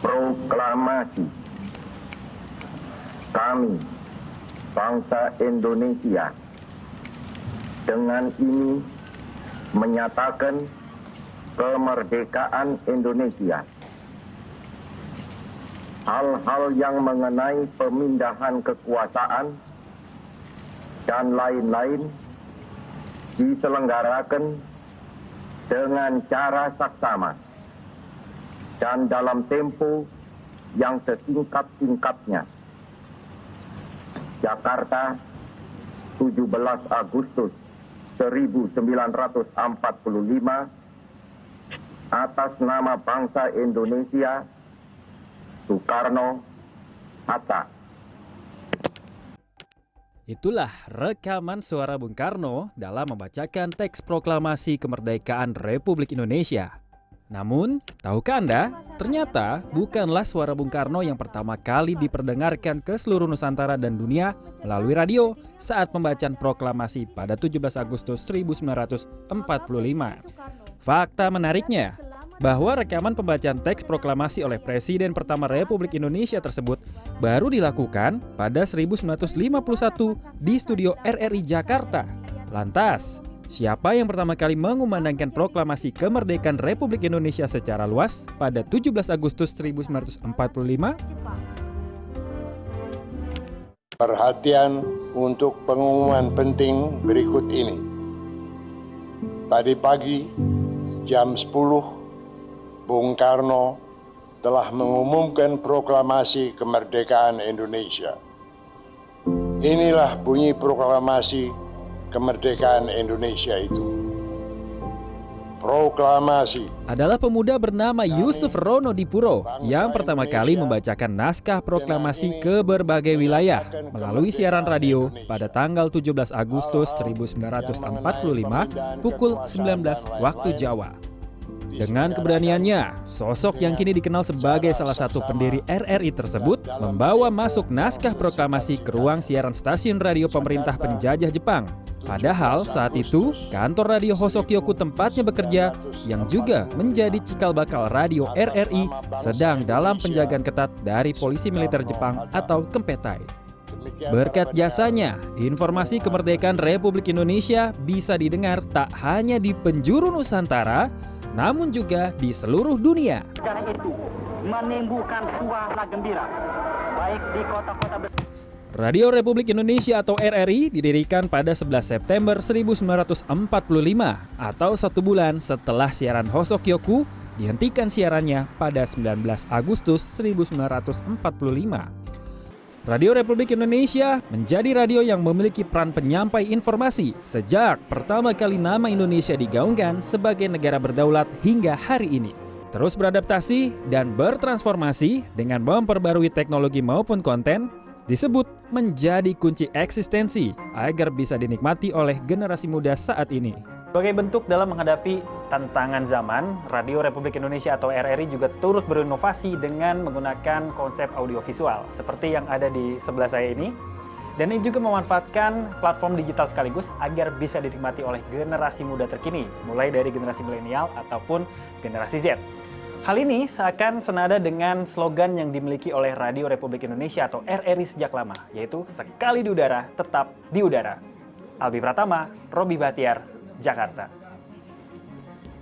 Proklamasi. Kami, bangsa Indonesia, dengan ini menyatakan kemerdekaan Indonesia. Hal-hal yang mengenai pemindahan kekuasaan dan lain-lain diselenggarakan dengan cara saksama dan dalam tempo yang sesingkat-singkatnya. Jakarta, 17 Agustus 1945, atas nama bangsa Indonesia, Soekarno, Hatta. Itulah rekaman suara Bung Karno dalam membacakan teks proklamasi kemerdekaan Republik Indonesia. Namun, tahukah Anda, ternyata bukanlah suara Bung Karno yang pertama kali diperdengarkan ke seluruh Nusantara dan dunia melalui radio saat pembacaan proklamasi pada 17 Agustus 1945. Fakta menariknya, bahwa rekaman pembacaan teks proklamasi oleh Presiden pertama Republik Indonesia tersebut baru dilakukan pada 1951 di studio RRI Jakarta. Lantas, siapa yang pertama kali mengumandangkan proklamasi kemerdekaan Republik Indonesia secara luas pada 17 Agustus 1945? Perhatian untuk pengumuman penting berikut ini. Tadi pagi, jam 10, Bung Karno telah mengumumkan proklamasi kemerdekaan Indonesia. Inilah bunyi proklamasi kemerdekaan Indonesia itu. Proklamasi adalah pemuda bernama Yusuf Rono Dipuro yang pertama kali membacakan naskah proklamasi ke berbagai wilayah melalui siaran radio pada tanggal 17 Agustus 1945 pukul 19 waktu Jawa. Dengan keberaniannya, sosok yang kini dikenal sebagai salah satu pendiri RRI tersebut membawa masuk naskah proklamasi ke ruang siaran stasiun radio pemerintah penjajah Jepang. Padahal saat itu, kantor radio Hosokyoku tempatnya bekerja, yang juga menjadi cikal bakal radio RRI, sedang dalam penjagaan ketat dari polisi militer Jepang atau Kempetai. Berkat jasanya, informasi kemerdekaan Republik Indonesia bisa didengar tak hanya di penjuru Nusantara, namun juga di seluruh dunia. Karena itu menimbulkan suasana gembira, baik di kota-kota besar. Radio Republik Indonesia atau RRI didirikan pada 11 September 1945 atau 1 bulan setelah siaran Hosokyoku dihentikan siarannya pada 19 Agustus 1945. Radio Republik Indonesia menjadi radio yang memiliki peran penyampai informasi sejak pertama kali nama Indonesia digaungkan sebagai negara berdaulat hingga hari ini. Terus beradaptasi dan bertransformasi dengan memperbarui teknologi maupun konten disebut menjadi kunci eksistensi agar bisa dinikmati oleh generasi muda saat ini. Sebagai bentuk dalam menghadapi tantangan zaman, Radio Republik Indonesia atau RRI juga turut berinovasi dengan menggunakan konsep audiovisual seperti yang ada di sebelah saya ini. Dan ini juga memanfaatkan platform digital sekaligus agar bisa dinikmati oleh generasi muda terkini, mulai dari generasi milenial ataupun generasi Z. Hal ini seakan senada dengan slogan yang dimiliki oleh Radio Republik Indonesia atau RRI sejak lama, yaitu sekali di udara, tetap di udara. Albi Pratama, Robi Bahtiar, Jakarta.